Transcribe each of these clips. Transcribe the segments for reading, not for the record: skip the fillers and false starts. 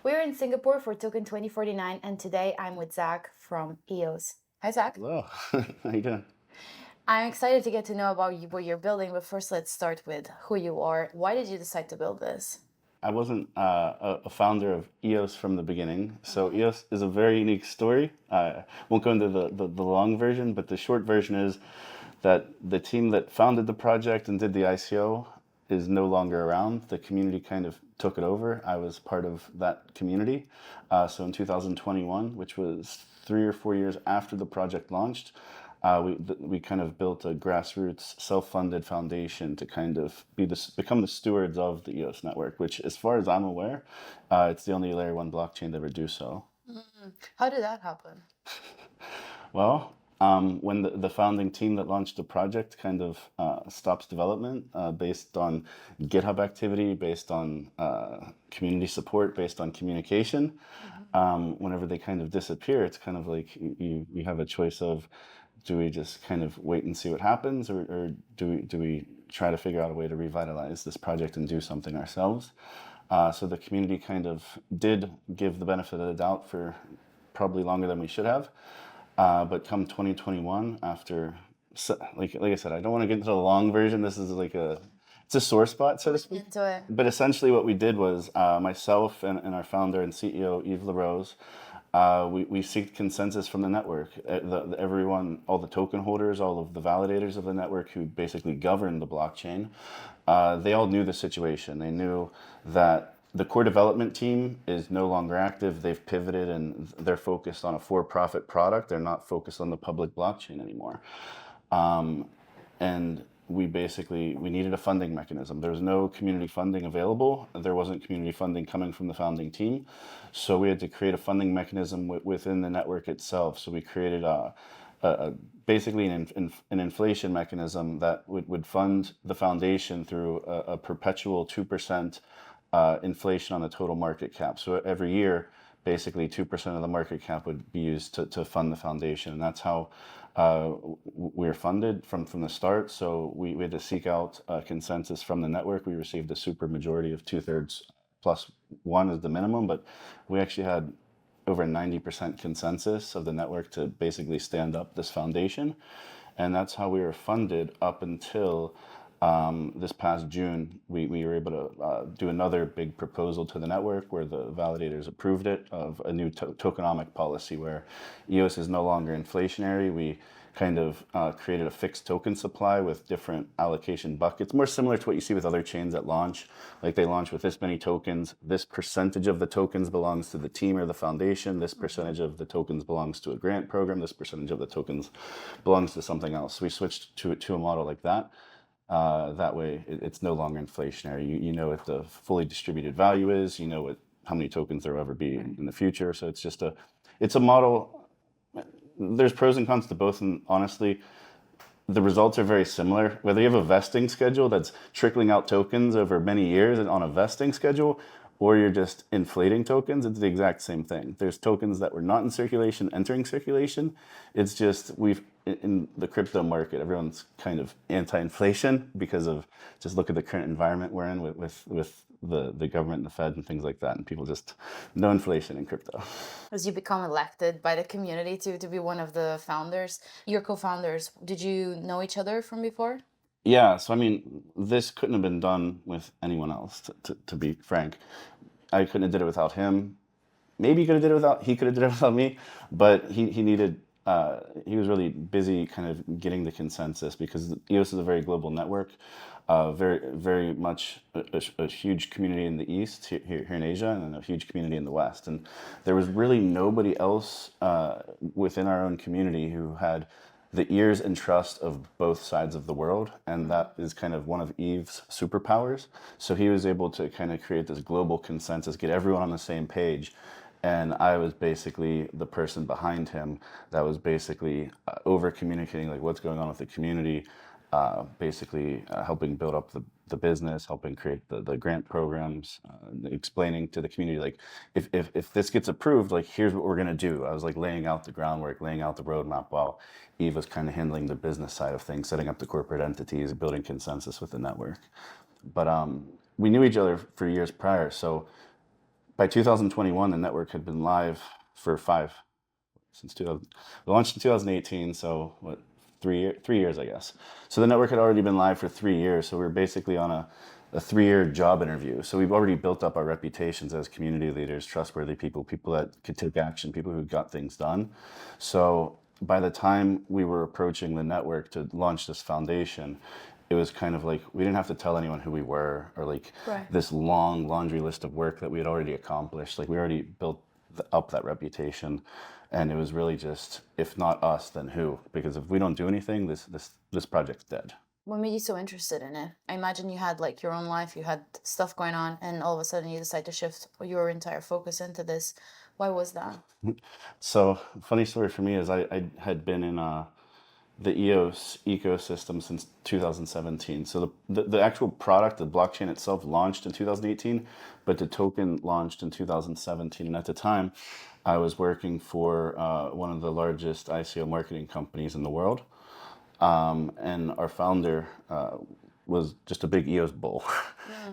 We're in Singapore for Token 2049, and today I'm with Zack from EOS. Hi, Zack. Hello, how you doing? I'm excited to get to know about what you're building, but first let's start with who you are. Why did you decide to build this? I wasn't a founder of EOS from the beginning, so EOS is a very unique story. I won't go into the long version, but the short version is that the team that founded the project and did the ICO is no longer around. The community kind of took it over. I was part of that community. So in 2021, which was 3 or 4 years after the project launched, we kind of built a grassroots self-funded foundation to kind of become the stewards of the EOS network, which, as far as I'm aware, it's the only layer one blockchain to ever do so. How did that happen? Well, when the founding team that launched the project kind of stops development based on GitHub activity, based on community support, based on communication, whenever they kind of disappear, it's kind of like you have a choice of, do we just kind of wait and see what happens, or do we try to figure out a way to revitalize this project and do something ourselves? So the community kind of did give the benefit of the doubt for probably longer than we should have. But come 2021, after, like I said, I don't want to get into the long version. This is like it's a sore spot, so to speak. Into it. But essentially what we did was myself and our founder and CEO, Yves, we seeked consensus from the network. Everyone, all the token holders, all of the validators of the network who basically govern the blockchain, they all knew the situation. They knew that the core development team is no longer active. They've pivoted and they're focused on a for-profit product. They're not focused on the public blockchain anymore. And we needed a funding mechanism. There was no community funding available. There wasn't community funding coming from the founding team. So we had to create a funding mechanism within the network itself. So we created basically an inflation mechanism that would fund the foundation through a perpetual 2% inflation on the total market cap. So every year, basically 2% of the market cap would be used to fund the foundation. And that's how we were funded from the start. So we had to seek out consensus from the network. We received a super majority of 2/3 plus one is the minimum, but we actually had over 90% consensus of the network to basically stand up this foundation. And that's how we were funded up until this past June. We were able to do another big proposal to the network where the validators approved it, of a new tokenomic policy where EOS is no longer inflationary. We kind of created a fixed token supply with different allocation buckets, more similar to what you see with other chains that launch. Like, they launch with this many tokens, this percentage of the tokens belongs to the team or the foundation, this percentage of the tokens belongs to a grant program, this percentage of the tokens belongs to something else. We switched to a model like that. That way, it's no longer inflationary. You know what the fully distributed value is. You know how many tokens there will ever be in the future. So it's a model. There's pros and cons to both, and honestly, the results are very similar. Whether you have a vesting schedule that's trickling out tokens over many years and on a vesting schedule, or you're just inflating tokens, it's the exact same thing. There's tokens that were not in circulation entering circulation. It's just in the crypto market, everyone's kind of anti-inflation because of, just look at the current environment we're in with the government and the Fed and things like that, and people just, no inflation in crypto. As you become elected by the community to be one of the founders, your co-founders, did you know each other from before? Yeah, so I mean, this couldn't have been done with anyone else, to be frank. I couldn't have did it without him. Maybe he could have did it without me, but he needed, he was really busy kind of getting the consensus, because EOS is a very global network, very, very much a huge community in the East, here in Asia, and a huge community in the West. And there was really nobody else within our own community who had the ears and trust of both sides of the world, and that is kind of one of Yves' superpowers. So he was able to kind of create this global consensus, get everyone on the same page, and I was basically the person behind him that was basically over communicating, like, what's going on with the community, basically helping build up the business, helping create the grant programs, explaining to the community, like, if this gets approved, like, here's what we're going to do. I was like laying out the groundwork, laying out the roadmap, while Yves was kind of handling the business side of things, setting up the corporate entities, building consensus with the network. But we knew each other for years prior, so By 2021, the network had been live for since 2000. We launched in 2018, so what, 3 years, I guess. So the network had already been live for 3 years. So we were basically on a 3-year job interview. So we've already built up our reputations as community leaders, trustworthy people, people that could take action, people who got things done. So by the time we were approaching the network to launch this foundation, it was kind of like we didn't have to tell anyone who we were, or like Right. this long laundry list of work that we had already accomplished. Like we already built up that reputation, and it was really just, if not us, then who? Because if we don't do anything, this project's dead. What made you so interested in it? I imagine you had like your own life, you had stuff going on, and all of a sudden you decide to shift your entire focus into this. Why was that? So funny story for me is I had been in the EOS ecosystem since 2017. So the actual product, the blockchain itself, launched in 2018, but the token launched in 2017. And at the time, I was working for one of the largest ICO marketing companies in the world. And our founder was just a big EOS bull.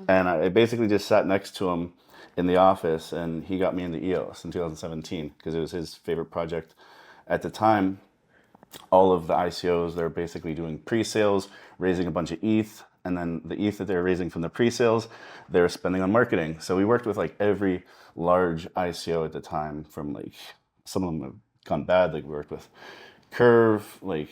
And I basically just sat next to him in the office, and he got me into EOS in 2017 because it was his favorite project at the time. All of the ICOs, they're basically doing pre-sales, raising a bunch of ETH, and then the ETH that they're raising from the pre-sales, they're spending on marketing. So we worked with like every large ICO at the time, from like, some of them have gone bad. Like we worked with Curve, like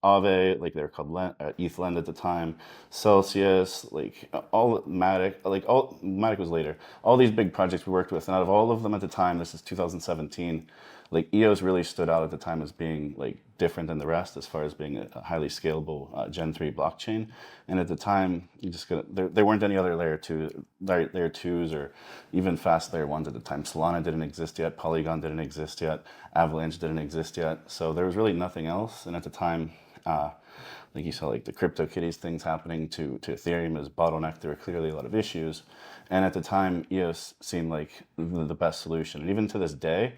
Aave, like they were called ETH Lend at the time, Celsius, like all Matic, like all Matic was later. All these big projects we worked with, and out of all of them at the time, this is 2017. Like EOS really stood out at the time as being like different than the rest as far as being a highly scalable Gen 3 blockchain. And at the time, you just got there weren't any other layer twos or even fast layer ones at the time. Solana didn't exist yet, Polygon didn't exist yet, Avalanche didn't exist yet. So there was really nothing else. And at the time, like you saw, like the CryptoKitties things happening to Ethereum as bottleneck. There were clearly a lot of issues, and at the time, EOS seemed like the best solution. And even to this day,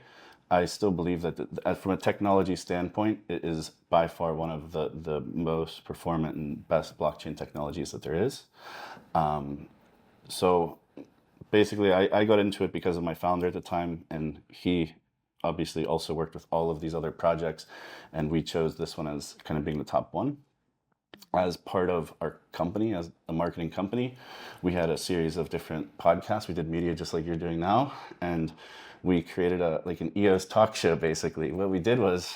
I still believe that from a technology standpoint, it is by far one of the most performant and best blockchain technologies that there is. So basically, I got into it because of my founder at the time, and he obviously also worked with all of these other projects, and we chose this one as kind of being the top one. As part of our company, as a marketing company, we had a series of different podcasts. We did media just like you're doing now, and we created an EOS talk show. Basically, what we did was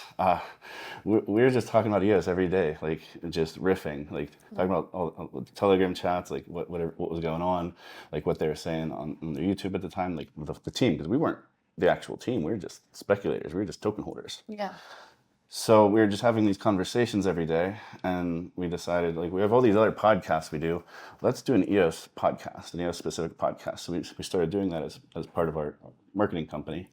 we were just talking about EOS every day, like just riffing, like talking about all the Telegram chats, like what was going on, like what they were saying on their YouTube at the time, like the team, because we weren't the actual team. We were just speculators. We were just token holders. Yeah. So we were just having these conversations every day, and we decided, like, we have all these other podcasts we do. Let's do an EOS podcast, an EOS specific podcast. So we started doing that as part of our marketing company.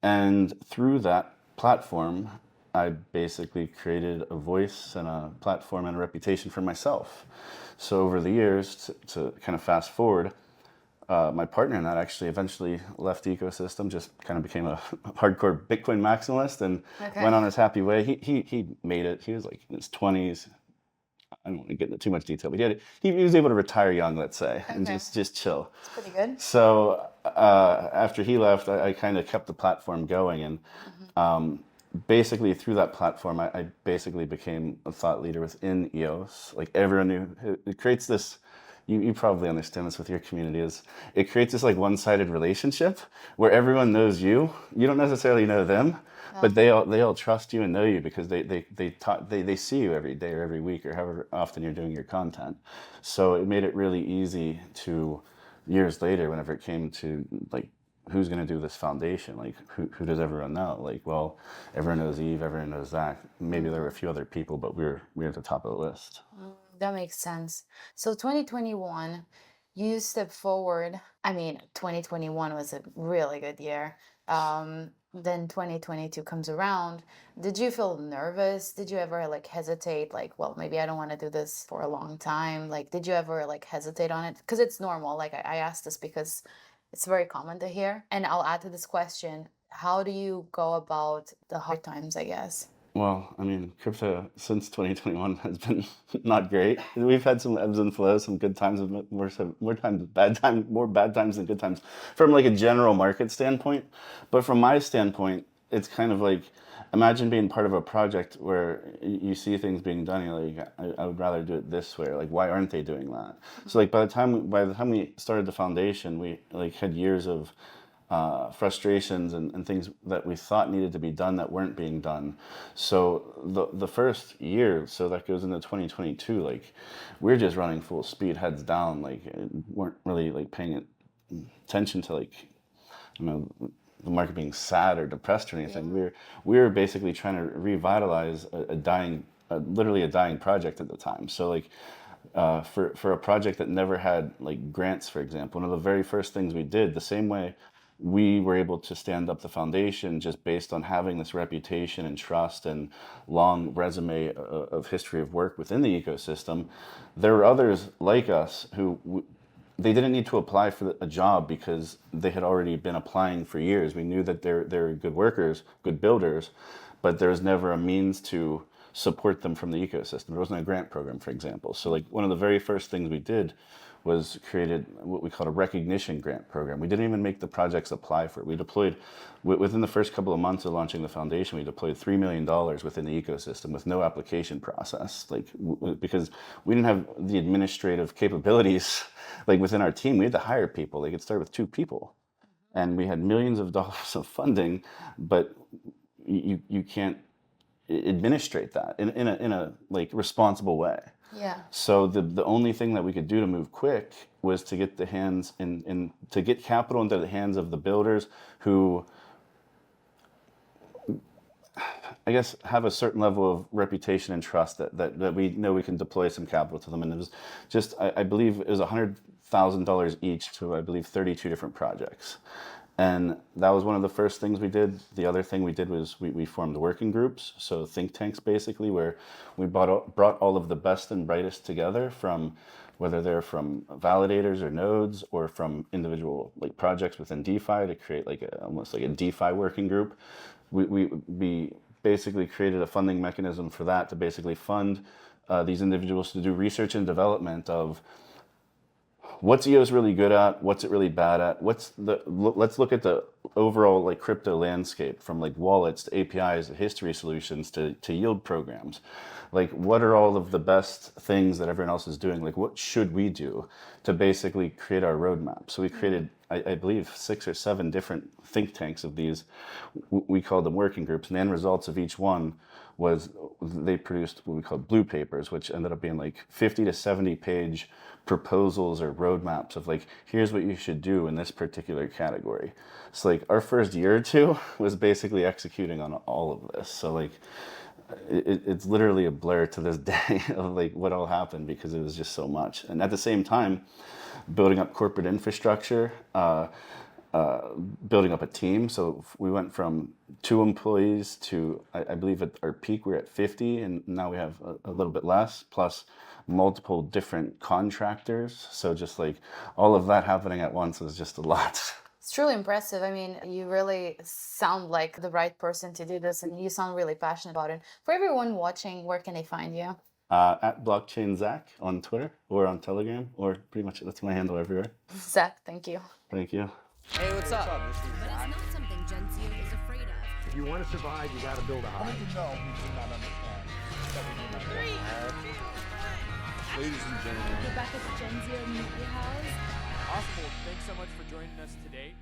And through that platform, I basically created a voice and a platform and a reputation for myself. So over the years, to kind of fast forward, my partner in that actually eventually left the ecosystem, just kind of became a hardcore Bitcoin maximalist and Okay. went on his happy way. He made it. He was like in his 20s. I don't want to get into too much detail, but he was able to retire young, let's say, and Okay. just chill. It's pretty good. So after he left, I kind of kept the platform going, and basically through that platform, I basically became a thought leader within EOS. Like everyone knew, it creates this. You probably understand this with your community, is it creates this like one-sided relationship where everyone knows you. You don't necessarily know them, but they all trust you and know you because they see you every day or every week or however often you're doing your content. So it made it really easy to, years later, whenever it came to like who's going to do this foundation, like who does everyone know? Like, well, everyone knows Yves, everyone knows Zack. Maybe there were a few other people, but we're at the top of the list. That makes sense. So 2021, you step forward. I mean, 2021 was a really good year. Then 2022 comes around. Did you feel nervous? Did you ever like hesitate? Like, well, maybe I don't want to do this for a long time. Like, did you ever like hesitate on it? Because it's normal. Like, I asked this because it's very common to hear. And I'll add to this question, how do you go about the hard times, I guess? Well, I mean, crypto since 2021 has been not great. We've had some ebbs and flows, some good times, more times bad times, more bad times than good times, from like a general market standpoint. But from my standpoint, it's kind of like imagine being part of a project where you see things being done. You're like, I would rather do it this way. Or like, why aren't they doing that? So like by the time we started the foundation, we like had years of frustrations and things that we thought needed to be done that weren't being done. So the first year, so that goes into 2022, like we're just running full speed, heads down, like weren't really like paying attention to like you know the market being sad or depressed or anything. Yeah. We were basically trying to revitalize a dying, literally a dying project at the time. So like for a project that never had like grants, for example, one of the very first things we did, the same way we were able to stand up the foundation just based on having this reputation and trust and long resume of history of work within the ecosystem. There were others like us who they didn't need to apply for a job because they had already been applying for years. We knew that they're good workers, good builders, but there was never a means to support them from the ecosystem. There wasn't a grant program, for example. So like one of the very first things we did was created what we called a recognition grant program. We didn't even make the projects apply for it. We deployed, within the first couple of months of launching the foundation, we deployed $3 million within the ecosystem with no application process. Like, because we didn't have the administrative capabilities, like within our team, we had to hire people. They could start with 2 people. And we had millions of dollars of funding, but you can't administrate that in a like responsible way. Yeah. So the only thing that we could do to move quick was to get the hands in to get capital into the hands of the builders who I guess have a certain level of reputation and trust that we know we can deploy some capital to them. And it was just I believe it was $100,000 each to I believe 32 different projects. And that was one of the first things we did. The other thing we did was we formed working groups, so think tanks basically, where we brought all of the best and brightest together from whether they're from validators or nodes or from individual like projects within DeFi to create like almost like a DeFi working group. We basically created a funding mechanism for that to basically fund these individuals to do research and development of what's EOS really good at? What's it really bad at? Let's look at the overall like crypto landscape from like wallets to APIs to history solutions to yield programs. Like what are all of the best things that everyone else is doing? Like what should we do to basically create our roadmap? So we created, I believe, 6 or 7 different think tanks of these. We called them working groups, and the end results of each one was they produced what we called blue papers, which ended up being like 50 to 70 page proposals or roadmaps of like, here's what you should do in this particular category. So like our first year or 2 was basically executing on all of this. So like it's literally a blur to this day of like what all happened because it was just so much. And at the same time, building up corporate infrastructure, building up a team. So we went from 2 employees to, I believe at our peak, we were at 50, and now we have a little bit less, plus multiple different contractors. So just like all of that happening at once was just a lot. It's truly impressive. I mean, you really sound like the right person to do this, and you sound really passionate about it. For everyone watching, where can they find you? At blockchain Zack on Twitter or on Telegram, or pretty much that's my handle everywhere. Zach, thank you. Thank you. Hey, what's up? This is But Zack. it's not something Genzio is afraid of. If you want to survive, you got to build a How hive. many know we do not understand that we do not have? Ladies and gentlemen, We're back at the Genzio Media House. Awesome. Well, thanks so much for joining us today.